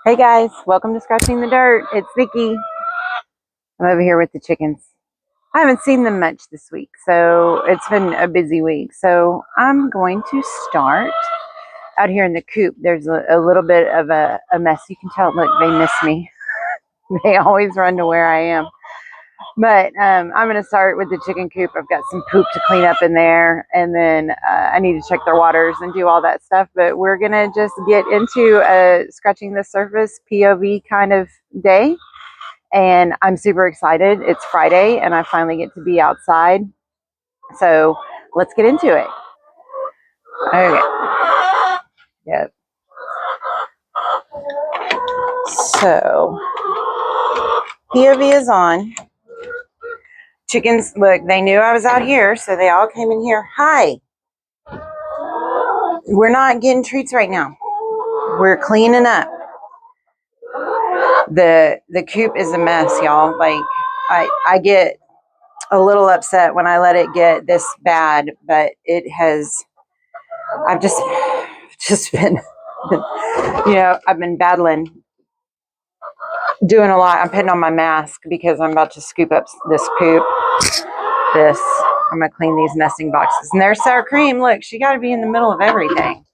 Hey guys, welcome to Scratching the Dirt. It's Vicky. I'm over here with the chickens. I haven't seen them much this week, so it's been a busy week. So I'm going to start out here in the coop. There's a little bit of a mess. You can tell, look, they miss me. They always run to where I am. But I'm going to start with the chicken coop. I've got some poop to clean up in there, and then I need to check their waters and do all that stuff. But we're going to just get into a scratching the surface POV kind of day. And I'm super excited. It's Friday, and I finally get to be outside. So let's get into it. Okay. Yep. So POV is on. Chickens, look, they knew I was out here, so they all came in here. Hi. We're not getting treats right now. We're cleaning up. The coop is a mess, y'all. Like, I get a little upset when I let it get this bad, but it has, I've just been, I've been battling, doing a lot. I'm putting on my mask because I'm about to scoop up this poop. I'm going to clean these nesting boxes. And there's sour cream. Look, she got to be in the middle of everything.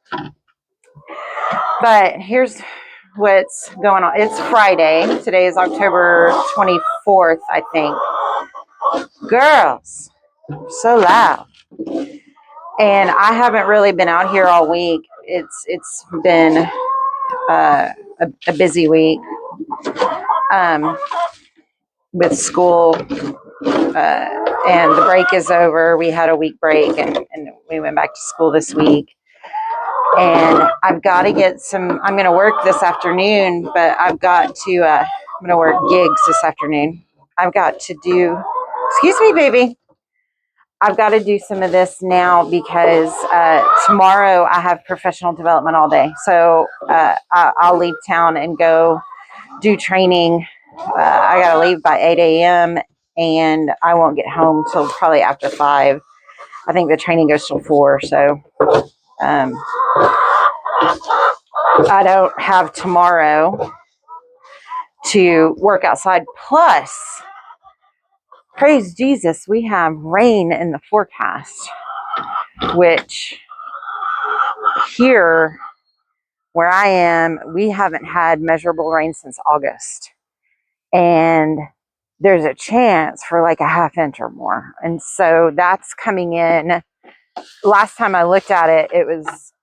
But here's what's going on. It's Friday. Today is October 24th, I think. Girls, so loud. And I haven't really been out here all week. It's been a busy week with school. And the break is over. We had a week break and we went back to school this week. And I've got to get I'm going to work this afternoon, but I'm going to work gigs this afternoon. I've got to do, excuse me, baby. I've got to do some of this now because tomorrow I have professional development all day. So I'll leave town and go do training. I got to leave by 8 a.m. and I won't get home till probably after 5. I think the training goes till 4. So I don't have tomorrow to work outside. Plus, praise Jesus, we have rain in the forecast, which here where I am, we haven't had measurable rain since August. And there's a chance for like a half inch or more. And so that's coming in. Last time I looked at it, it was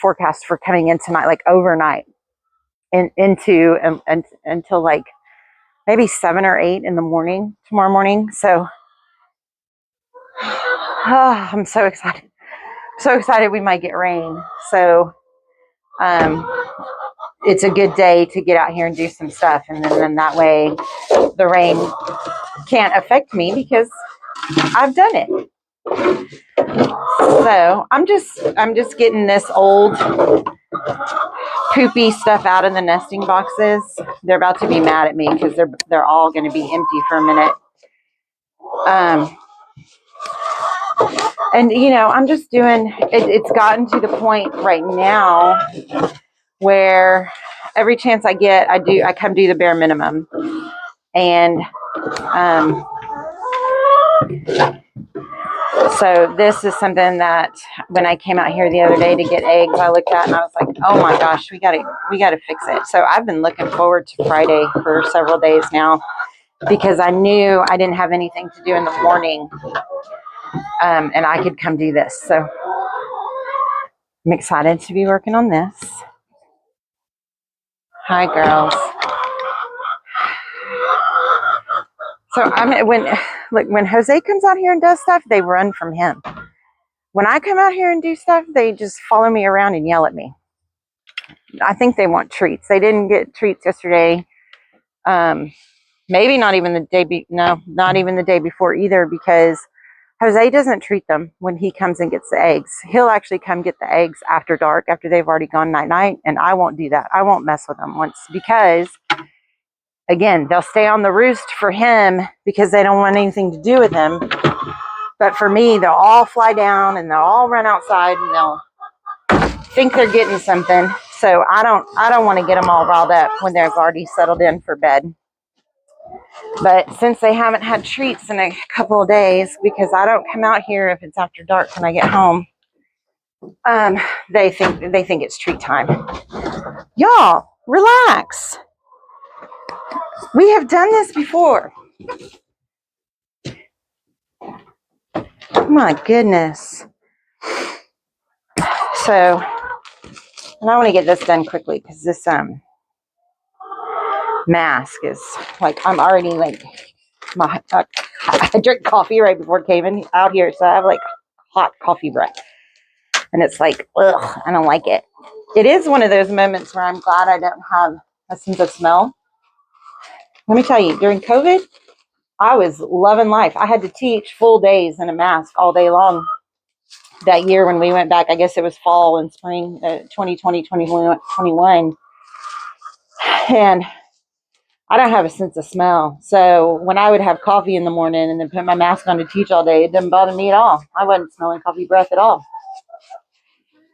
forecast for coming in tonight, like overnight, and until like maybe 7 or 8 in the morning tomorrow morning. So I'm so excited. So excited we might get rain. So it's a good day to get out here and do some stuff. And then that way the rain can't affect me because I've done it. So I'm just getting this old poopy stuff out of the nesting boxes. They're about to be mad at me because they're all going to be empty for a minute. And I'm just doing it. It's gotten to the point right now where every chance I get, I come do the bare minimum. And so this is something that when I came out here the other day to get eggs, I looked at and I was like, oh my gosh, we gotta fix it. So I've been looking forward to Friday for several days now because I knew I didn't have anything to do in the morning, and I could come do this. So I'm excited to be working on this. Hi, girls. So when Jose comes out here and does stuff, they run from him. When I come out here and do stuff, they just follow me around and yell at me. I think they want treats. They didn't get treats yesterday. Maybe not even the day not even the day before either, because Jose doesn't treat them when he comes and gets the eggs. He'll actually come get the eggs after dark, after they've already gone night-night, and I won't do that. I won't mess with them once because, again, they'll stay on the roost for him because they don't want anything to do with him. But for me, they'll all fly down and they'll all run outside and they'll think they're getting something. So I don't want to get them all riled up when they've already settled in for bed. But since they haven't had treats in a couple of days, because I don't come out here if it's after dark when I get home, they think it's treat time. Y'all, relax. We have done this before. My goodness. So, and I want to get this done quickly because this mask is like, I'm already like, I drank coffee right before I came in out here, so I have like hot coffee breath, and it's like, ugh, I don't like it. It is one of those moments where I'm glad I don't have a sense of smell. Let me tell you, during COVID, I was loving life. I had to teach full days in a mask all day long that year when we went back. I guess it was fall and spring 2020, 2021. And I don't have a sense of smell. So when I would have coffee in the morning and then put my mask on to teach all day, it didn't bother me at all. I wasn't smelling coffee breath at all.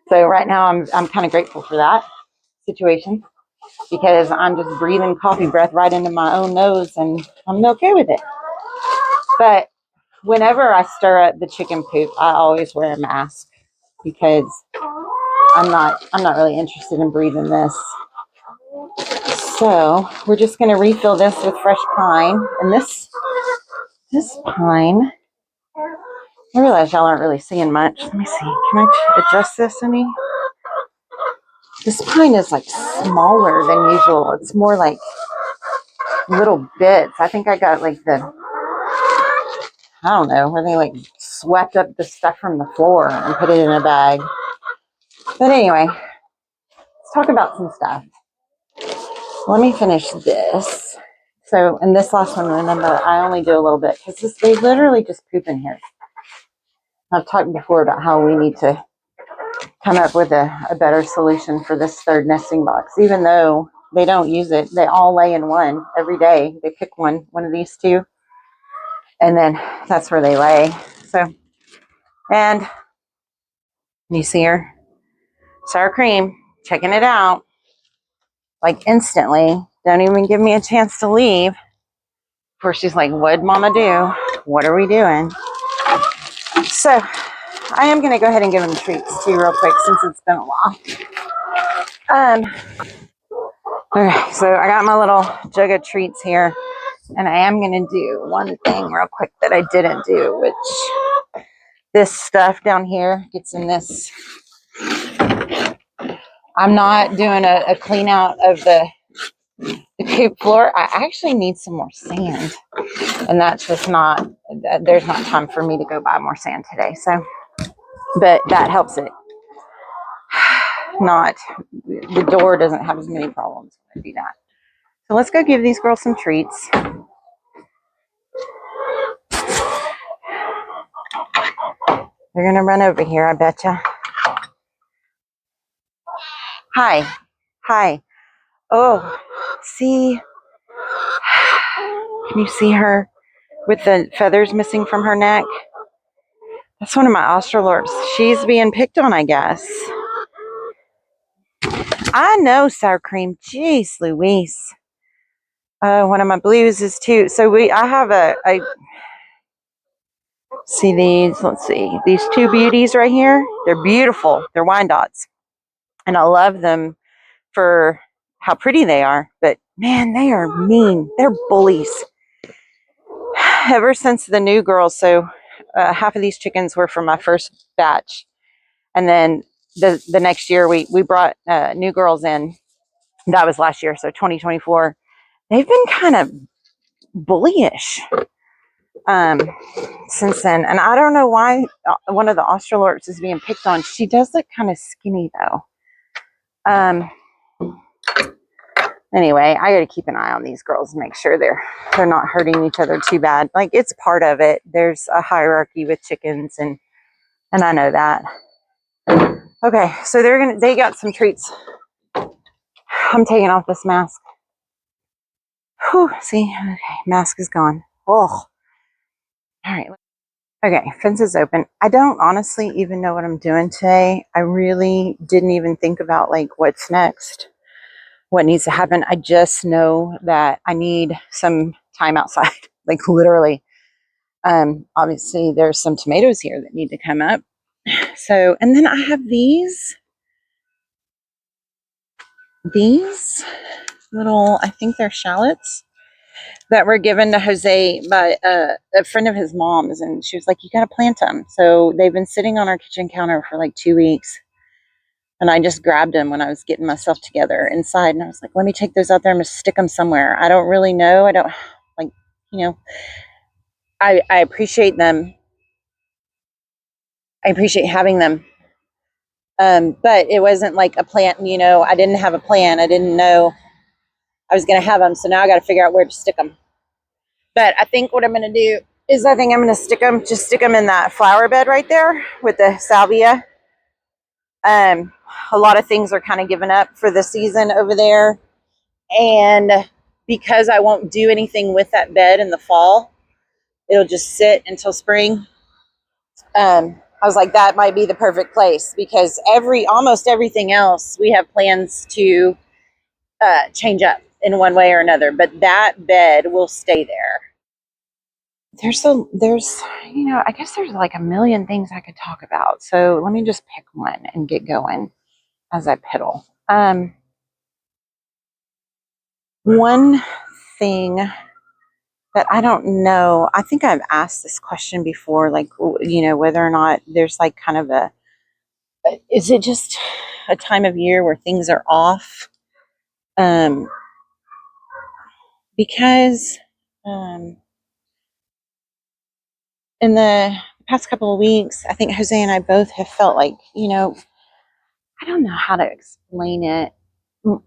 So right now I'm kind of grateful for that situation because I'm just breathing coffee breath right into my own nose and I'm okay with it. But whenever I stir up the chicken poop, I always wear a mask because I'm not really interested in breathing this. So we're just going to refill this with fresh pine. And this pine, I realize y'all aren't really seeing much. Let me see. Can I adjust this any? This pine is like smaller than usual. It's more like little bits. I think I got like I don't know, where they like swept up the stuff from the floor and put it in a bag. But anyway, let's talk about some stuff. Let me finish this. So, and this last one, remember, I only do a little bit because they literally just poop in here. I've talked before about how we need to come up with a better solution for this third nesting box. Even though they don't use it, they all lay in one every day. They pick one of these two, and then that's where they lay. So, and you see her, sour cream, checking it out, like instantly. Don't even give me a chance to leave. Before she's like, what'd Mama do? What are we doing? So I am going to go ahead and give them treats too real quick since it's been a while. Okay, so I got my little jug of treats here, and I am going to do one thing real quick that I didn't do, which this stuff down here gets in this. I'm not doing a clean out of the coop floor. I actually need some more sand, and that's just not, there's not time for me to go buy more sand today. So, but that helps it. Not, the door doesn't have as many problems when I do that. So let's go give these girls some treats. They're gonna run over here, I betcha. Hi. Oh, see, can you see her with the feathers missing from her neck? That's one of my Australorps. She's being picked on, I guess. I know, sour cream. Jeez Louise. One of my blues is too. So I have I see these, let's see, these two beauties right here. They're beautiful. They're Wyandottes. And I love them for how pretty they are. But man, they are mean. They're bullies. Ever since the new girls, so half of these chickens were from my first batch. And then the next year we brought new girls in. That was last year, so 2024. They've been kind of bullyish since then. And I don't know why one of the Australorps is being picked on. She does look kind of skinny though. Anyway, I got to keep an eye on these girls and make sure they're not hurting each other too bad. Like, it's part of it. There's a hierarchy with chickens, and I know that. Okay, so they got some treats. I'm taking off this mask. Whew, see, okay, mask is gone. Oh, all right. Okay, fence is open. I don't honestly even know what I'm doing today. I really didn't even think about like what's next, what needs to happen. I just know that I need some time outside, like literally. Obviously there's some tomatoes here that need to come up. So, and then I have these little, I think they're shallots that were given to Jose by a friend of his mom's, and she was like, "You got to plant them." So they've been sitting on our kitchen counter for like 2 weeks, and I just grabbed them when I was getting myself together inside, and I was like, "Let me take those out there. I'm gonna stick them somewhere." I don't really know. I don't like, you know. I appreciate them. I appreciate having them, but it wasn't like a plan. I didn't have a plan. I didn't know I was gonna have them, so now I got to figure out where to stick them. But I think what I'm going to do is I think I'm going to stick them in that flower bed right there with the salvia. A lot of things are kind of given up for the season over there. And because I won't do anything with that bed in the fall, it'll just sit until spring. I was like, that might be the perfect place because almost everything else we have plans to change up in one way or another. But that bed will stay there. There's I guess there's like a million things I could talk about. So let me just pick one and get going as I piddle. One thing that I don't know, I think I've asked this question before, like, whether or not there's like kind of is it just a time of year where things are off? Because in the past couple of weeks, I think Jose and I both have felt like, I don't know how to explain it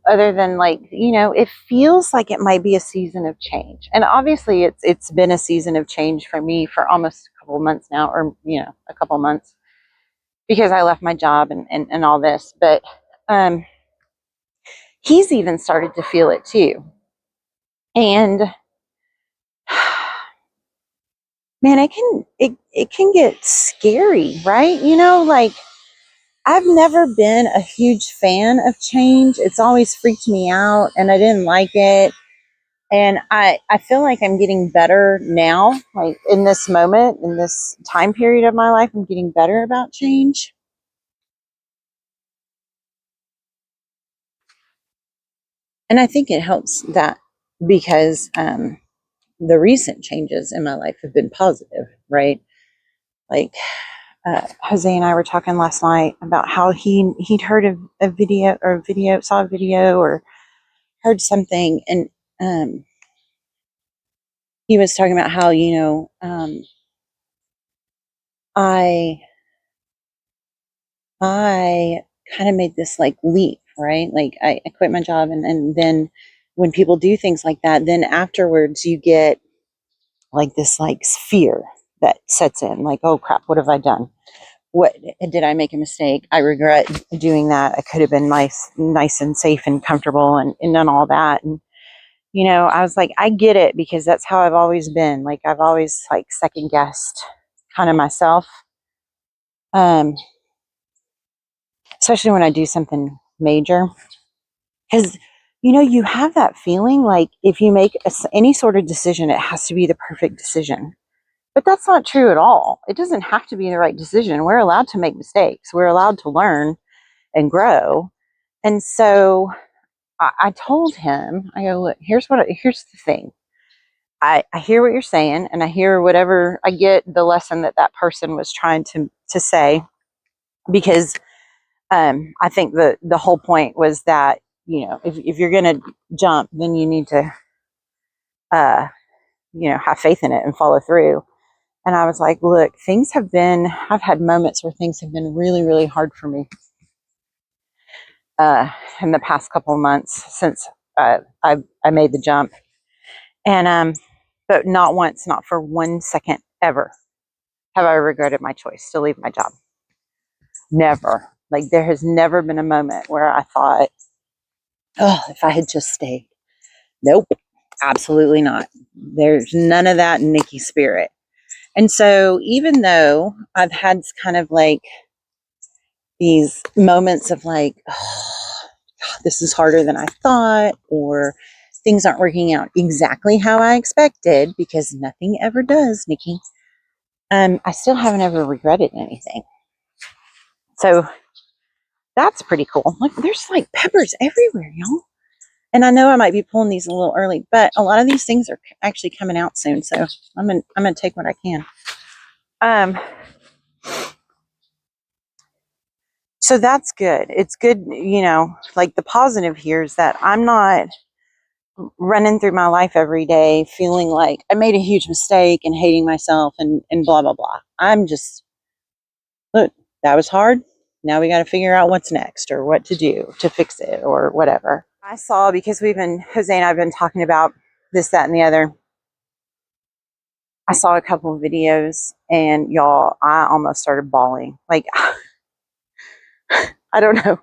other than like, it feels like it might be a season of change. And obviously it's been a season of change for me for almost a couple of months now, or, a couple of months because I left my job and all this. But he's even started to feel it too. And man, it can get scary, right? Like I've never been a huge fan of change. It's always freaked me out and I didn't like it. And I feel like I'm getting better now, like in this moment, in this time period of my life, I'm getting better about change. And I think it helps that because the recent changes in my life have been positive, right? Like Jose and I were talking last night about how he'd heard a video saw a video or heard something, and he was talking about how I I kind of made this like leap, right? Like I quit my job, and then when people do things like that, then afterwards you get like this like fear that sets in, like, oh crap, what have I done? What did I make a mistake? I regret doing that. I could have been nice and safe and comfortable and done all that. And I was like, I get it because that's how I've always been. Like I've always like second guessed kind of myself. Um, Especially when I do something major. Because, you have that feeling like if you make any sort of decision, it has to be the perfect decision. But that's not true at all. It doesn't have to be the right decision. We're allowed to make mistakes, we're allowed to learn and grow. And so I told him, I go, look, here's the thing. I hear what you're saying, and I hear whatever I get the lesson that person was trying to say, because I think the whole point was that if you're going to jump, then you need to uh, have faith in it and follow through. And I was like, look, I've had moments where things have been really, really hard for me in the past couple of months since I made the jump, and but not once, not for 1 second ever have I regretted my choice to leave my job. Never. Like there has never been a moment where I thought, oh, if I had just stayed. Nope, absolutely not. There's none of that in Nikki's spirit. And so even though I've had kind of like these moments of like, oh, this is harder than I thought, or things aren't working out exactly how I expected, because nothing ever does, Nikki. I still haven't ever regretted anything. So that's pretty cool. Look, there's like peppers everywhere, y'all. And I know I might be pulling these a little early, but a lot of these things are actually coming out soon. So I'm gonna take what I can. So that's good. It's good, you know, like the positive here is that I'm not running through my life every day feeling like I made a huge mistake and hating myself and blah, blah, blah. I'm just, look, that was hard. Now we got to figure out what's next or what to do to fix it or whatever. I saw, because Jose and I have been talking about this, that, and the other. I saw a couple of videos and y'all, I almost started bawling. Like, I don't know.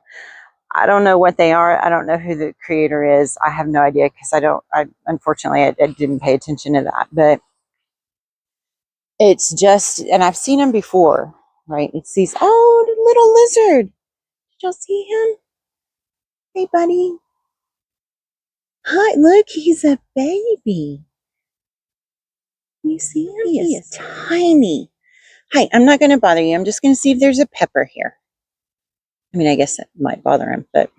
I don't know what they are. I don't know who the creator is. I have no idea, because unfortunately, I didn't pay attention to that. But it's just, and I've seen him before, right? It's these, oh, the little lizard. Did y'all see him? Hey, buddy. Hi, look, he's a baby. You see him? He is tiny. Hi, I'm not going to bother you. I'm just going to see if there's a pepper here. I mean, I guess that might bother him, but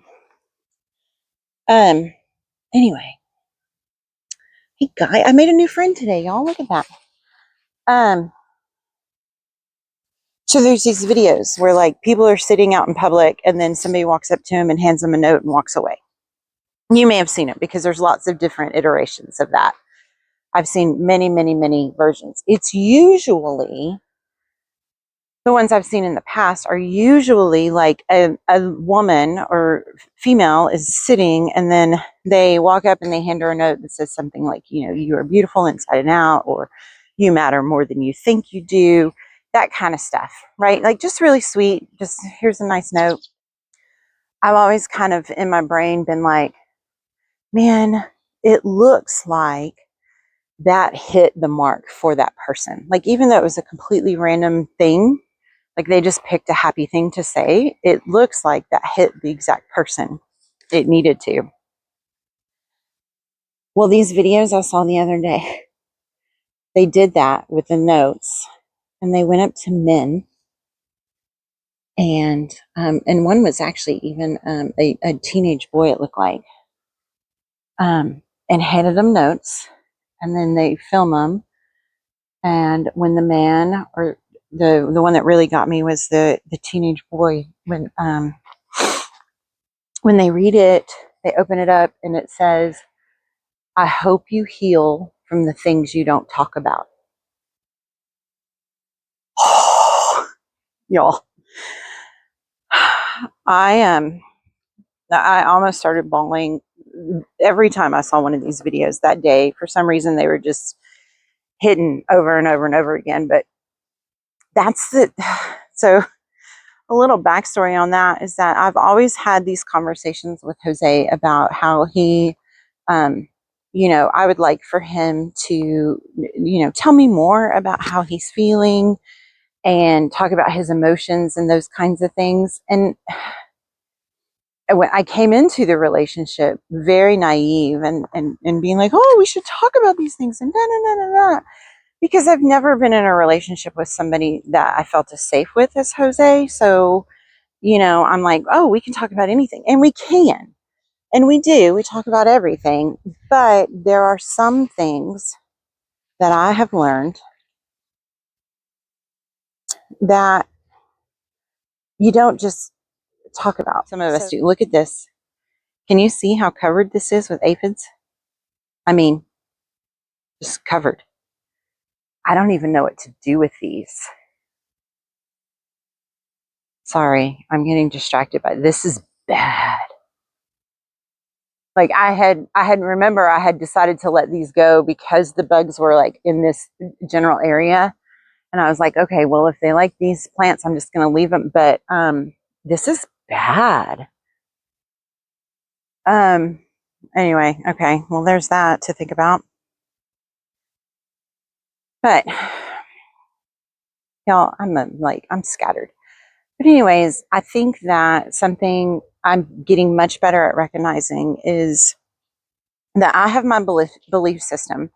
anyway. Hey, Guy, I made a new friend today, y'all. Look at that. So there's these videos where like people are sitting out in public and then somebody walks up to him and hands them a note and walks away. You may have seen it, because there's lots of different iterations of that. I've seen many, many, many versions. It's usually, the ones I've seen in the past are usually like a woman or female is sitting, and then they walk up and they hand her a note that says something like, you know, you are beautiful inside and out, or you matter more than you think you do, that kind of stuff, right? Like just really sweet, just here's a nice note. I've always kind of in my brain been like, man, it looks like that hit the mark for that person. Like, even though it was a completely random thing, like they just picked a happy thing to say, it looks like that hit the exact person it needed to. Well, these videos I saw the other day, they did that with the notes, and they went up to men, and one was actually even a teenage boy, it looked like, and handed them notes, and then they film them. And when the man, or the one that really got me was the teenage boy, when they read it, they open it up and it says, I hope you heal from the things you don't talk about. Y'all, I almost started bawling every time I saw one of these videos that day. For some reason, they were just hidden over and over and over again. But that's the, so a little backstory on that is that I've always had these conversations with Jose about how he, you know, I would like for him to, you know, tell me more about how he's feeling and talk about his emotions and those kinds of things. And when I came into the relationship very naive and being like, oh, we should talk about these things and da da da da da, because I've never been in a relationship with somebody that I felt as safe with as Jose. So, you know, I'm like, oh, we can talk about anything. And we can. And we do. We talk about everything. But there are some things that I have learned that you don't just talk about. Some of us do. Look at this. Can you see how covered this is with aphids? I mean, just covered. I don't even know what to do with these. Sorry, I'm getting distracted by this. Is bad. Like I had decided to let these go because the bugs were like in this general area. And I was like, okay, well, if they like these plants, I'm just going to leave them. But this is bad. Anyway, okay, well, there's that to think about. But Y'all, I'm scattered. But anyways, I think that something I'm getting much better at recognizing is that I have my belief system.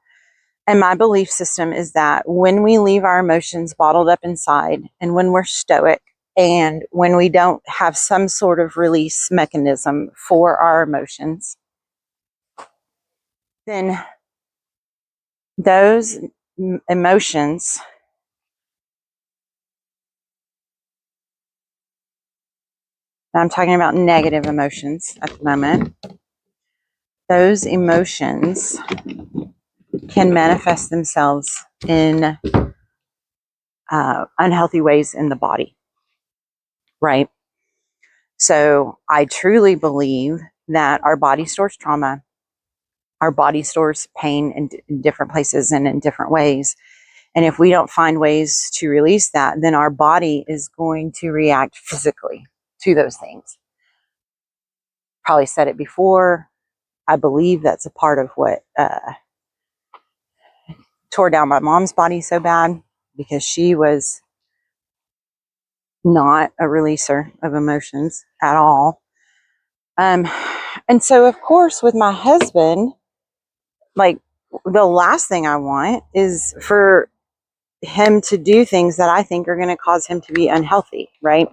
And my belief system is that when we leave our emotions bottled up inside, and when we're stoic, and when we don't have some sort of release mechanism for our emotions, then those emotions, I'm talking about negative emotions at the moment, those emotions can manifest themselves in unhealthy ways in the body, right? So I truly believe that our body stores trauma, our body stores pain in different places and in different ways. And if we don't find ways to release that, then our body is going to react physically to those things. Probably said it before. I believe that's a part of what tore down my mom's body so bad, because she was not a releaser of emotions at all. And so, of course, with my husband, like, the last thing I want is for him to do things that I think are going to cause him to be unhealthy, right?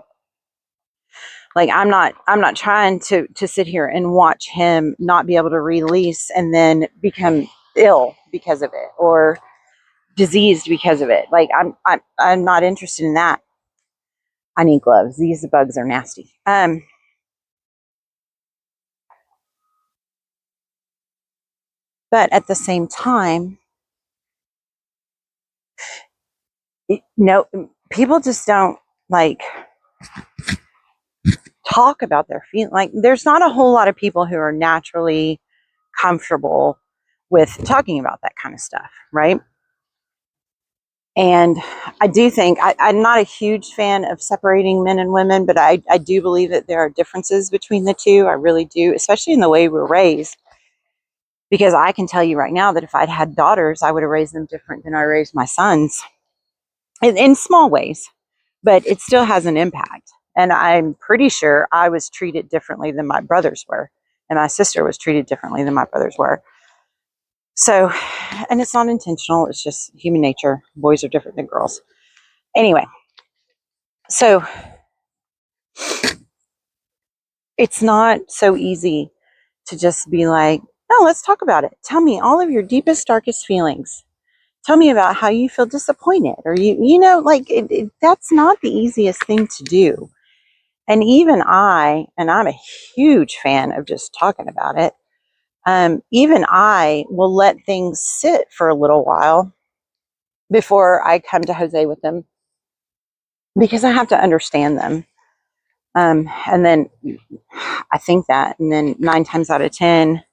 Like, I'm not trying to sit here and watch him not be able to release and then become ill because of it, or diseased because of it. Like, I'm not interested in that. I need gloves. These bugs are nasty. But at the same time, no, people just don't like talk about their feelings. Like, there's not a whole lot of people who are naturally comfortable with talking about that kind of stuff, right? And I do think I'm not a huge fan of separating men and women, but I do believe that there are differences between the two. I really do, especially in the way we're raised. Because I can tell you right now that if I'd had daughters, I would have raised them different than I raised my sons, in small ways, but it still has an impact. And I'm pretty sure I was treated differently than my brothers were, and my sister was treated differently than my brothers were. So, and it's not intentional, it's just human nature. Boys are different than girls. Anyway, so it's not so easy to just be like, no, let's talk about it. Tell me all of your deepest, darkest feelings. Tell me about how you feel disappointed, or like, that's not the easiest thing to do. And even and I'm a huge fan of just talking about it. Even I will let things sit for a little while before I come to Jose with them, because I have to understand them. And then I think that, and then 9 times out of 10,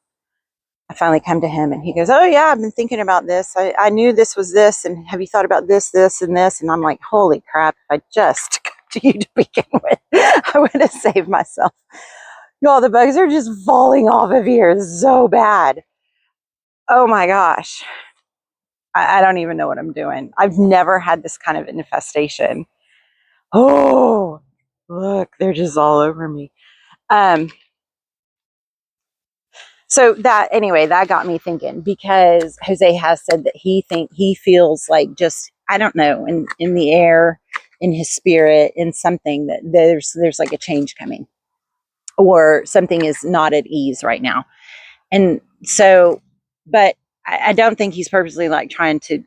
I finally come to him and he goes, oh yeah, I've been thinking about this. I knew this was this. And have you thought about this, this, and this? And I'm like, holy crap, if I just got to you to begin with, I would have saved myself. Y'all, the bugs are just falling off of here so bad. Oh my gosh. I don't even know what I'm doing. I've never had this kind of infestation. Oh, look, they're just all over me. Um, So that, anyway, that got me thinking, because Jose has said that he feels like, just, I don't know, in the air, in his spirit, in something, that there's like a change coming, or something is not at ease right now. And so, but I don't think he's purposely like trying to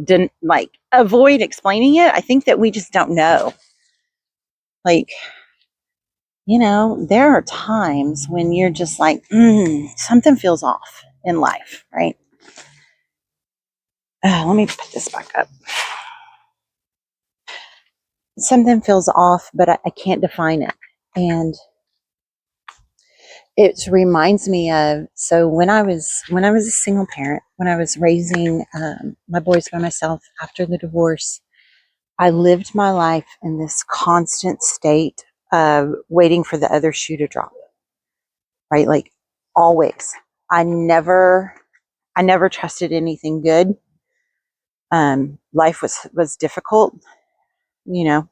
didn't like avoid explaining it. I think that we just don't know. Like, there are times when you're just like, something feels off in life, right? Let me put this back up. Something feels off, but I can't define it. And it reminds me of, so when I was a single parent, when I was raising my boys by myself after the divorce, I lived my life in this constant state of waiting for the other shoe to drop, right? Like, always. I never trusted anything good. Life was difficult. you know,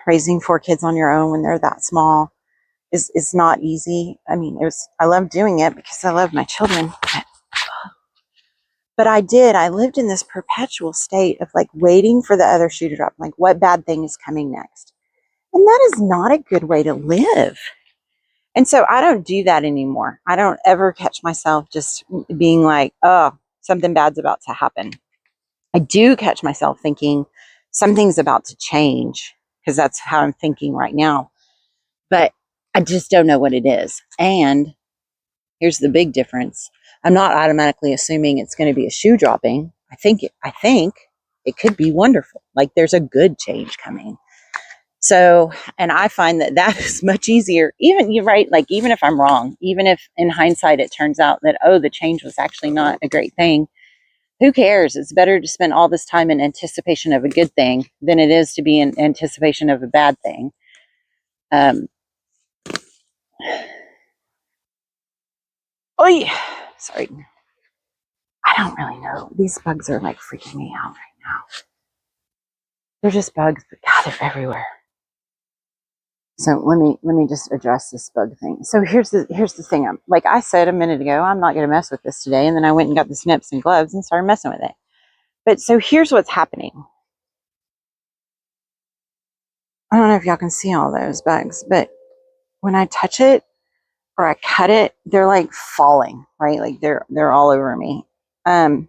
raising 4 kids on your own when they're that small is not easy. I mean, I love doing it because I love my children. But I lived in this perpetual state of like waiting for the other shoe to drop. Like, what bad thing is coming next? And that is not a good way to live. And so I don't do that anymore. I don't ever catch myself just being like, oh, something bad's about to happen. I do catch myself thinking something's about to change because that's how I'm thinking right now. But I just don't know what it is. And here's the big difference. I'm not automatically assuming it's going to be a shoe dropping. I think it could be wonderful. Like there's a good change coming. So, and I find that is much easier. Even you're right. Like even if I'm wrong, even if in hindsight it turns out that, oh, the change was actually not a great thing. Who cares? It's better to spend all this time in anticipation of a good thing than it is to be in anticipation of a bad thing. Sorry. I don't really know. These bugs are like freaking me out right now. They're just bugs, but God, they're everywhere. So let me just address this bug thing. So here's the thing. Like I said a minute ago, I'm not going to mess with this today. And then I went and got the snips and gloves and started messing with it. But so here's what's happening. I don't know if y'all can see all those bugs, but when I touch it or I cut it, they're like falling, right? Like they're all over me. And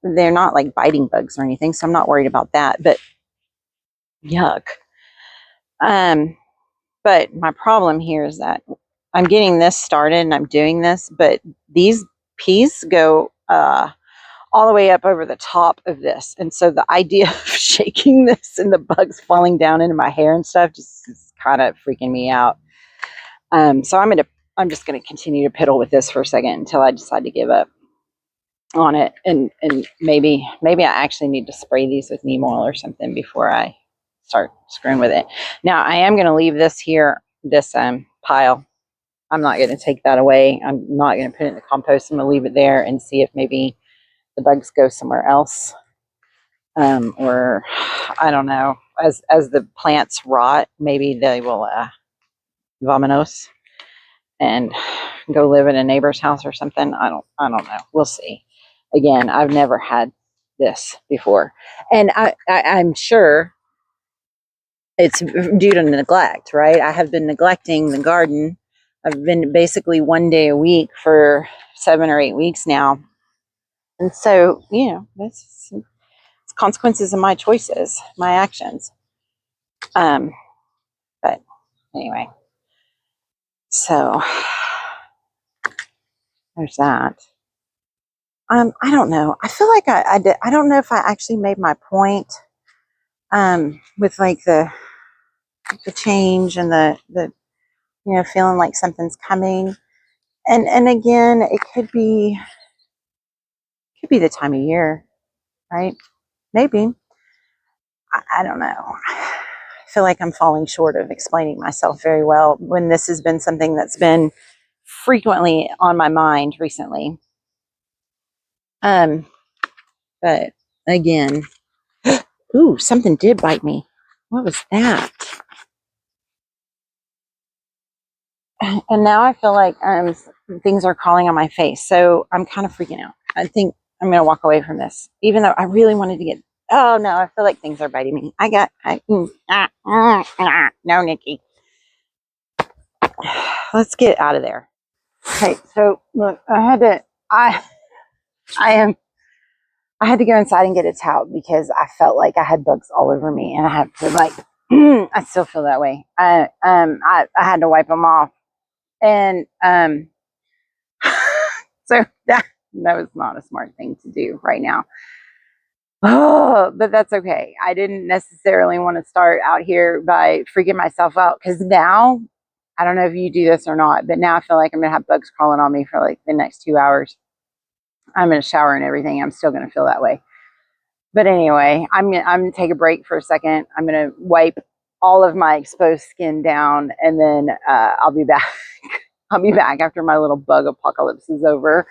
they're not like biting bugs or anything, so I'm not worried about that. But yuck. But my problem here is that I'm getting this started and I'm doing this, but these peas go all the way up over the top of this. And so the idea of shaking this and the bugs falling down into my hair and stuff just is kind of freaking me out. So I'm just gonna continue to piddle with this for a second until I decide to give up on it. And maybe I actually need to spray these with neem oil or something before I start screwing with it. Now I am gonna leave this here, this pile. I'm not gonna take that away. I'm not gonna put it in the compost. I'm gonna leave it there and see if maybe the bugs go somewhere else. Or I don't know, as the plants rot, maybe they will vominos and go live in a neighbor's house or something. I don't know. We'll see. Again, I've never had this before, and I'm sure it's due to neglect, right? I have been neglecting the garden. I've been basically one day a week for 7 or 8 weeks now, and so it's consequences of my choices, my actions. But anyway, so there's that. I don't know. I feel like I did. I don't know if I actually made my point with like the change and the feeling like something's coming. And again, it could be the time of year, right? Maybe. I don't know. I feel like I'm falling short of explaining myself very well when this has been something that's been frequently on my mind recently. But again, ooh, something did bite me. What was that? And now I feel like things are crawling on my face. So I'm kind of freaking out. I think I'm going to walk away from this, even though I really wanted to get. Oh no, I feel like things are biting me. No, Nikki. Let's get out of there. Okay, so look, I had to go inside and get a towel because I felt like I had bugs all over me, and I had to like. I still feel that way. I had to wipe them off, and so that was not a smart thing to do right now. Oh, but that's okay. I didn't necessarily want to start out here by freaking myself out because now, I don't know if you do this or not, but now I feel like I'm going to have bugs crawling on me for like the next 2 hours. I'm going to shower and everything. I'm still going to feel that way. But anyway, I'm going to take a break for a second. I'm going to wipe all of my exposed skin down, and then I'll be back. I'll be back after my little bug apocalypse is over.